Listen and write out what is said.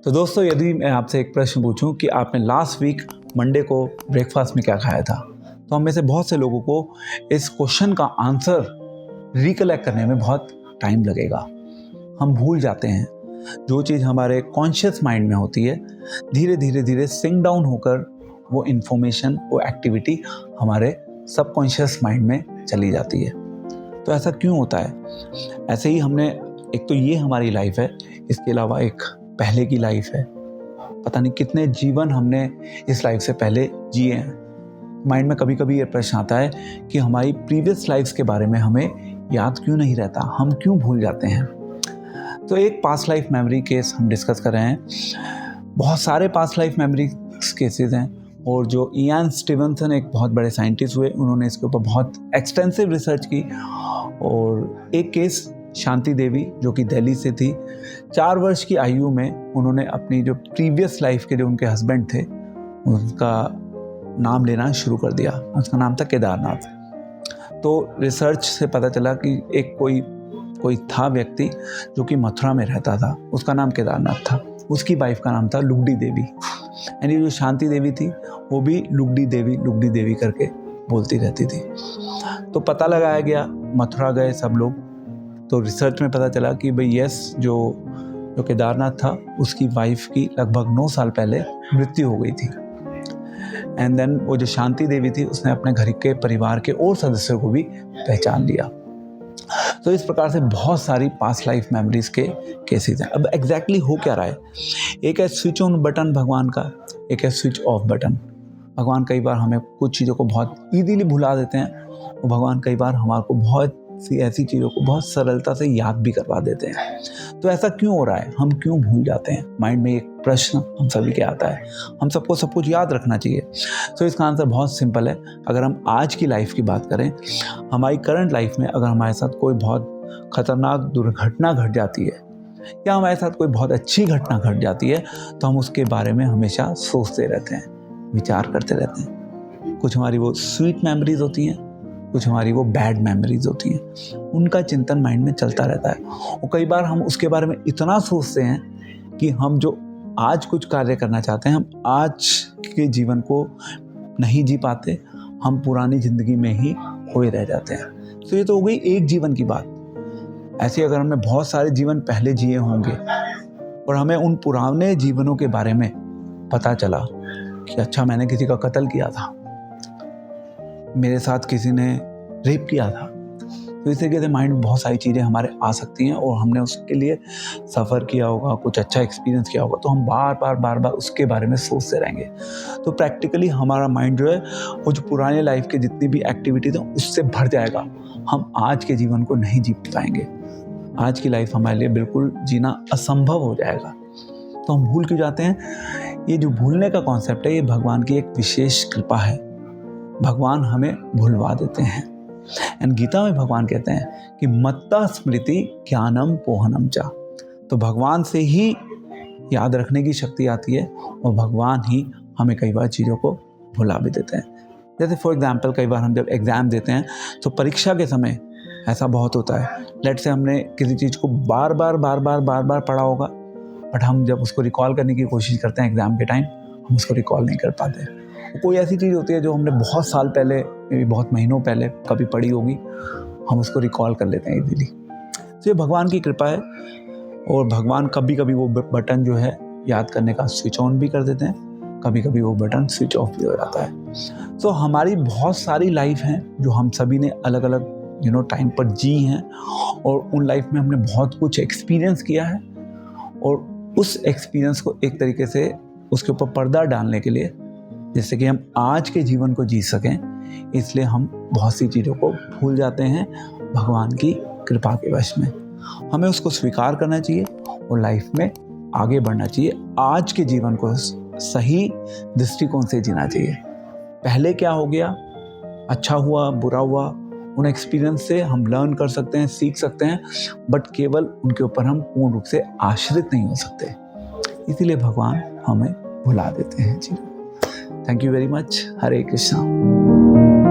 तो दोस्तों, यदि मैं आपसे एक प्रश्न पूछूं कि आपने लास्ट वीक मंडे को ब्रेकफास्ट में क्या खाया था, तो हम में से बहुत से लोगों को इस क्वेश्चन का आंसर रिकलेक्ट करने में बहुत टाइम लगेगा। हम भूल जाते हैं। जो चीज़ हमारे कॉन्शियस माइंड में होती है, धीरे धीरे धीरे सिंक डाउन होकर वो इन्फॉर्मेशन, वो एक्टिविटी हमारे सबकॉन्शियस माइंड में चली जाती है। तो ऐसा क्यों होता है? ऐसे ही हमने, एक तो ये हमारी लाइफ है, इसके अलावा एक पहले की लाइफ है। पता नहीं कितने जीवन हमने इस लाइफ से पहले जिए हैं। माइंड में कभी कभी ये प्रश्न आता है कि हमारी प्रीवियस लाइफ्स के बारे में हमें याद क्यों नहीं रहता, हम क्यों भूल जाते हैं। तो एक पास्ट लाइफ मेमोरी केस हम डिस्कस कर रहे हैं। बहुत सारे पास्ट लाइफ मेमोरी केसेस हैं, और जो इयान स्टीवनसन एक बहुत बड़े साइंटिस्ट हुए, उन्होंने इसके ऊपर बहुत एक्सटेंसिव रिसर्च की। और एक केस शांति देवी, जो कि दिल्ली से थी, 4 वर्ष की आयु में उन्होंने अपनी जो प्रीवियस लाइफ के जो उनके हस्बैंड थे, उनका नाम लेना शुरू कर दिया। उसका नाम था केदारनाथ। तो रिसर्च से पता चला कि एक कोई था व्यक्ति जो कि मथुरा में रहता था, उसका नाम केदारनाथ था। उसकी वाइफ का नाम था लुगडी देवी। यानी जो शांति देवी थी, वो भी लुगडी देवी करके बोलती रहती थी। तो पता लगाया गया, मथुरा गए सब लोग। तो रिसर्च में पता चला कि भाई यस, जो केदारनाथ था, उसकी वाइफ की लगभग 9 साल पहले मृत्यु हो गई थी। एंड देन वो जो शांति देवी थी, उसने अपने घर के परिवार के और सदस्यों को भी पहचान लिया। तो इस प्रकार से बहुत सारी पास्ट लाइफ मेमोरीज के केसेस हैं। अब एग्जैक्टली हो क्या रहा है? एक है स्विच ऑन बटन भगवान का, एक है स्विच ऑफ बटन। भगवान कई बार हमें कुछ चीज़ों को बहुत ईजीली भुला देते हैं, और भगवान कई बार हमारे को बहुत सी ऐसी चीज़ों को बहुत सरलता से याद भी करवा देते हैं। तो ऐसा क्यों हो रहा है? हम क्यों भूल जाते हैं? माइंड में एक प्रश्न हम सभी के आता है। हम सबको सब कुछ याद रखना चाहिए। तो इसका आंसर बहुत सिंपल है। अगर हम आज की लाइफ की बात करें, हमारी करंट लाइफ में अगर हमारे साथ कोई बहुत खतरनाक दुर्घटना घट जाती है, या हमारे साथ कोई बहुत अच्छी घटना घट जाती है, तो हम उसके बारे में हमेशा सोचते रहते हैं, विचार करते रहते हैं। कुछ हमारी वो स्वीट मेमोरीज होती हैं, कुछ हमारी वो बैड मेमोरीज होती हैं। उनका चिंतन माइंड में चलता रहता है, और कई बार हम उसके बारे में इतना सोचते हैं कि हम जो आज कुछ कार्य करना चाहते हैं, हम आज के जीवन को नहीं जी पाते, हम पुरानी जिंदगी में ही खोए रह जाते हैं। तो ये तो हो गई एक जीवन की बात। ऐसे अगर हमने बहुत सारे जीवन पहले जिए होंगे, और हमें उन पुराने जीवनों के बारे में पता चला कि अच्छा, मैंने किसी का कत्ल किया था, मेरे साथ किसी ने रेप किया था, तो इस तरीके से माइंड में बहुत सारी चीज़ें हमारे आ सकती हैं, और हमने उसके लिए सफ़र किया होगा, कुछ अच्छा एक्सपीरियंस किया होगा, तो हम बार बार उसके बारे में सोचते रहेंगे। तो प्रैक्टिकली हमारा माइंड जो है, वो जो पुराने लाइफ के जितनी भी एक्टिविटीज हैं, उससे भर जाएगा। हम आज के जीवन को नहीं जी पाएंगे। आज की लाइफ हमारे लिए बिल्कुल जीना असंभव हो जाएगा। तो हम भूल क्यों जाते हैं? ये जो भूलने का कॉन्सेप्ट है, ये भगवान की एक विशेष कृपा है। भगवान हमें भुलवा देते हैं। एंड गीता में भगवान कहते हैं कि मत्ता स्मृति ज्ञानम पोहनम चा। तो भगवान से ही याद रखने की शक्ति आती है, और भगवान ही हमें कई बार चीज़ों को भुला भी देते हैं। जैसे फॉर एग्जाम्पल, कई बार हम जब एग्ज़ाम देते हैं, तो परीक्षा के समय ऐसा बहुत होता है। लेट से हमने किसी चीज़ को बार बार पढ़ा होगा, बट हम जब उसको रिकॉल करने की कोशिश करते हैं एग्ज़ाम के टाइम, हम उसको रिकॉल नहीं कर पाते। कोई ऐसी चीज़ होती है जो हमने बहुत साल पहले, बहुत महीनों पहले कभी पढ़ी होगी, हम उसको रिकॉल कर लेते हैं इजीली। तो ये भगवान की कृपा है। और भगवान कभी कभी वो बटन जो है याद करने का स्विच ऑन भी कर देते हैं, कभी कभी वो बटन स्विच ऑफ भी हो जाता है। तो हमारी बहुत सारी लाइफ हैं जो हम सभी ने अलग अलग टाइम पर जी हैं, और उन लाइफ में हमने बहुत कुछ एक्सपीरियंस किया है, और उस एक्सपीरियंस को एक तरीके से उसके ऊपर पर्दा डालने के लिए, जिससे कि हम आज के जीवन को जी सकें, इसलिए हम बहुत सी चीज़ों को भूल जाते हैं भगवान की कृपा के वश में। हमें उसको स्वीकार करना चाहिए और लाइफ में आगे बढ़ना चाहिए। आज के जीवन को सही दृष्टिकोण से जीना चाहिए। पहले क्या हो गया, अच्छा हुआ, बुरा हुआ, उन एक्सपीरियंस से हम लर्न कर सकते हैं, सीख सकते हैं, बट केवल उनके ऊपर हम पूर्ण रूप से आश्रित नहीं हो सकते। इसीलिए भगवान हमें भुला देते हैं। जी, thank you very much. Hare Krishna.